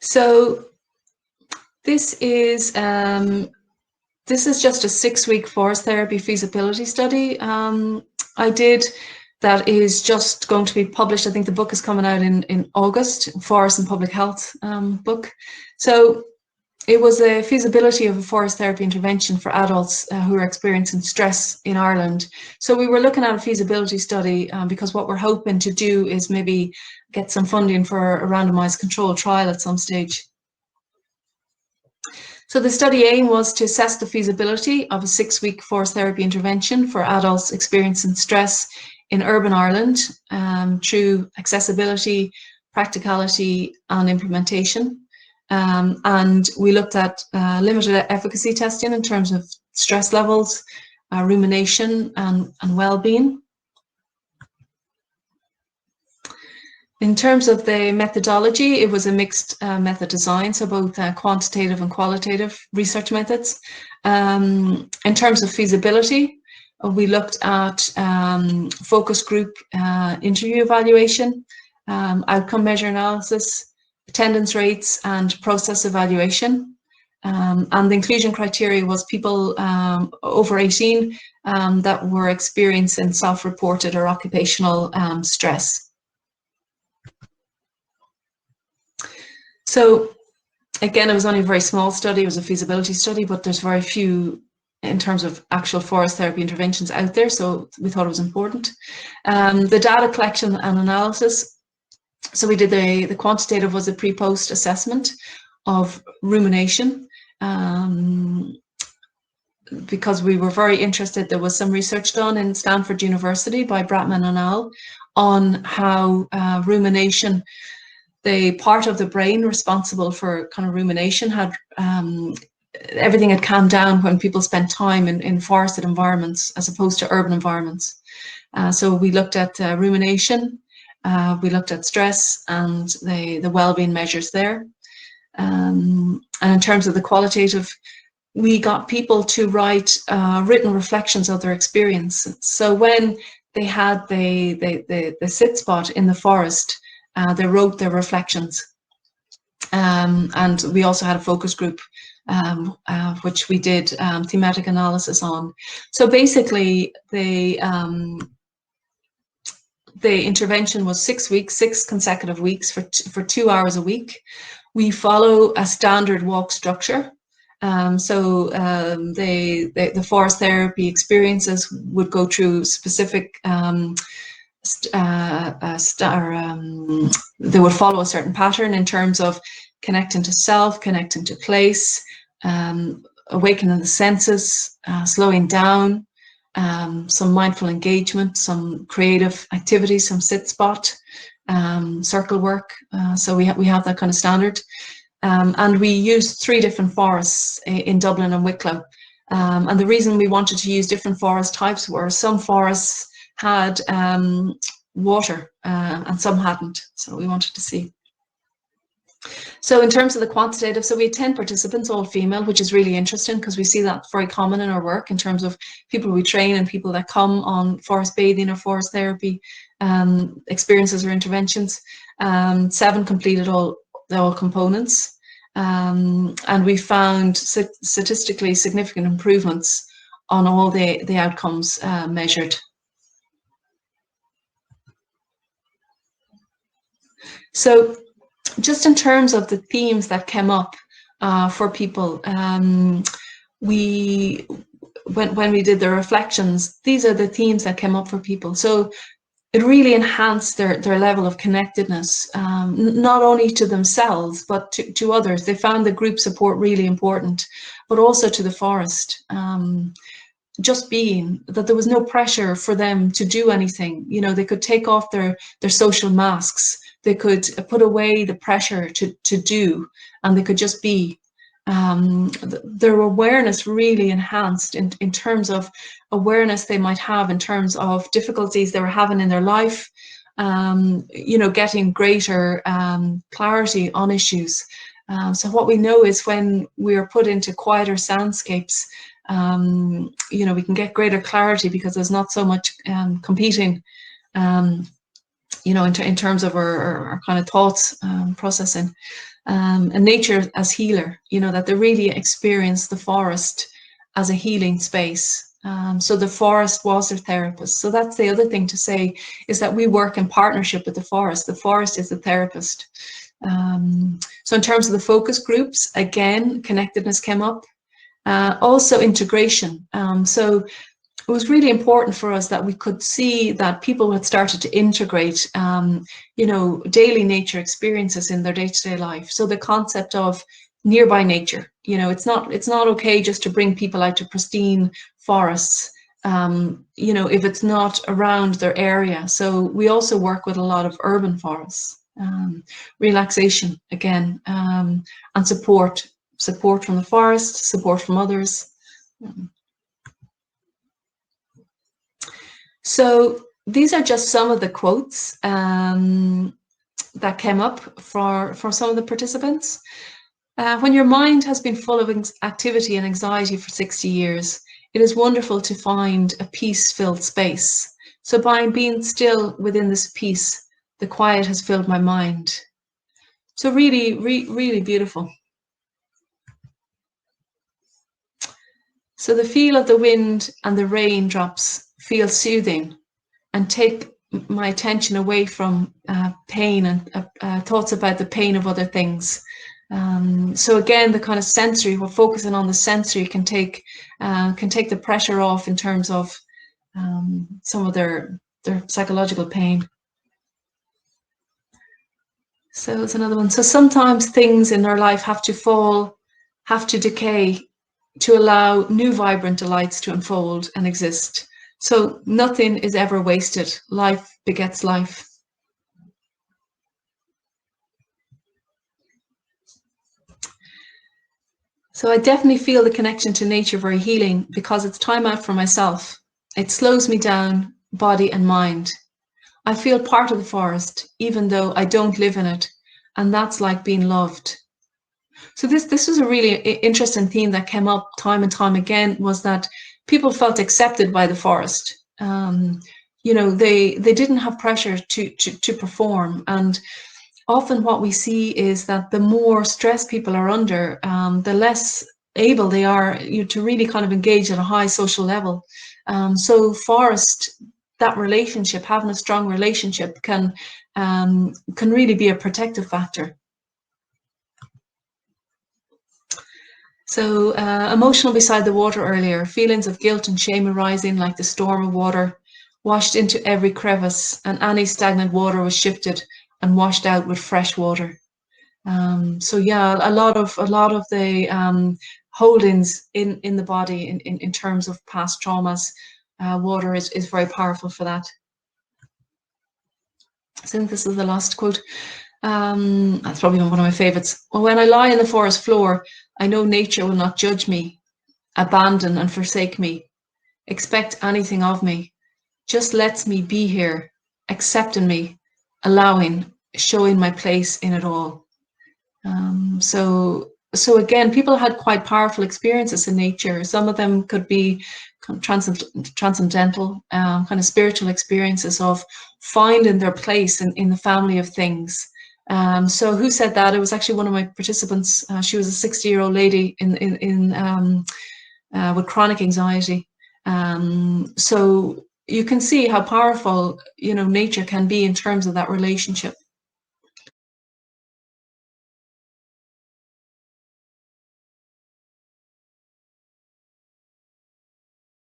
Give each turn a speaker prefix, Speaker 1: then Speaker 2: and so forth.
Speaker 1: So this is just a 6-week forest therapy feasibility study I did that is just going to be published. I think the book is coming out in August, Forest and Public Health book. So it was a feasibility of a forest therapy intervention for adults who are experiencing stress in Ireland. So we were looking at a feasibility study because what we're hoping to do is maybe get some funding for a randomized controlled trial at some stage. So the study aim was to assess the feasibility of a 6-week forest therapy intervention for adults experiencing stress in urban Ireland through accessibility, practicality and implementation. And we looked at limited efficacy testing in terms of stress levels, rumination and well-being. In terms of the methodology, it was a mixed method design, so both quantitative and qualitative research methods. In terms of feasibility, we looked at focus group interview evaluation, outcome measure analysis, attendance rates and process evaluation. And the inclusion criteria was people over 18 that were experiencing self-reported or occupational stress. So again, it was only a very small study. It was a feasibility study, but there's very few in terms of actual forest therapy interventions out there. So we thought it was important. The data collection and analysis. So we did the quantitative was a pre-post assessment of rumination. Because we were very interested, there was some research done in Stanford University by Bratman and al. On how rumination, the part of the brain responsible for kind of rumination had everything had calmed down when people spent time in forested environments as opposed to urban environments. So we looked at rumination, we looked at stress and the well-being measures there. And in terms of the qualitative, we got people to write written reflections of their experience. So when they had the sit spot in the forest, they wrote their reflections. And we also had a focus group, which we did thematic analysis on. So basically, the intervention was 6 weeks, 6 consecutive weeks for 2 hours a week. We follow a standard walk structure. So the forest therapy experiences would go through specific they would follow a certain pattern in terms of connecting to self, connecting to place, awakening the senses, slowing down, some mindful engagement, some creative activities, some sit spot, circle work. So we have that kind of standard. And we used 3 different forests in Dublin and Wicklow. And the reason we wanted to use different forest types were some forests had water and some hadn't. So we wanted to see. So in terms of the quantitative, so we had 10 participants, all female, which is really interesting because we see that very common in our work in terms of people we train and people that come on forest bathing or forest therapy experiences or interventions. 7 completed all components. And we found statistically significant improvements on all the outcomes measured. So just in terms of the themes that came up for people, when we did the reflections, these are the themes that came up for people. So it really enhanced their level of connectedness, not only to themselves, but to others. They found the group support really important, but also to the forest. Just being, that there was no pressure for them to do anything. You know, they could take off their social masks. They could put away the pressure to do, and they could just be. Their awareness really enhanced in terms of awareness they might have in terms of difficulties they were having in their life, you know, getting greater clarity on issues. So what we know is when we are put into quieter soundscapes, you know, we can get greater clarity because there's not so much competing you know, in terms of our kind of thoughts processing, and nature as healer, you know, that they really experience the forest as a healing space. So the forest was their therapist. So that's the other thing to say, is that we work in partnership with the forest. The forest is the therapist. So in terms of the focus groups, again, connectedness came up. Also integration. So it was really important for us that we could see that people had started to integrate, you know, daily nature experiences in their day-to-day life. So the concept of nearby nature, you know, it's not okay just to bring people out to pristine forests, you know, if it's not around their area. So we also work with a lot of urban forests, relaxation again, and support from the forest, support from others. So these are just some of the quotes that came up for some of the participants. When your mind has been full of activity and anxiety for 60 years, it is wonderful to find a peace-filled space. So by being still within this peace, the quiet has filled my mind. So really, really beautiful. So the feel of the wind and the raindrops feel soothing and take my attention away from pain and thoughts about the pain of other things. So again, the kind of sensory, we're focusing on the sensory, can take the pressure off in terms of some of their psychological pain. So it's another one. So sometimes things in our life have to decay to allow new vibrant delights to unfold and exist. So nothing is ever wasted. Life begets life. So I definitely feel the connection to nature very healing because it's time out for myself. It slows me down, body and mind. I feel part of the forest, even though I don't live in it, and that's like being loved. So this was a really interesting theme that came up time and time again, was that people felt accepted by the forest. You know, they didn't have pressure to perform, and often what we see is that the more stress people are under, the less able they are, you know, to really kind of engage at a high social level. So forest, that relationship, having a strong relationship can really be a protective factor. So emotional beside the water earlier, feelings of guilt and shame arising like the storm of water, washed into every crevice, and any stagnant water was shifted and washed out with fresh water. So yeah, a lot of the holdings in the body in terms of past traumas, water is very powerful for that. I think this is the last quote. That's probably one of my favorites. When I lie on the forest floor, I know nature will not judge me, abandon and forsake me, expect anything of me, just lets me be here, accepting me, allowing, showing my place in it all. So again, people had quite powerful experiences in nature. Some of them could be transcendental, kind of spiritual experiences of finding their place in the family of things. So who said that? It was actually one of my participants. She was a 60-year-old lady with chronic anxiety. So you can see how powerful, you know, nature can be in terms of that relationship.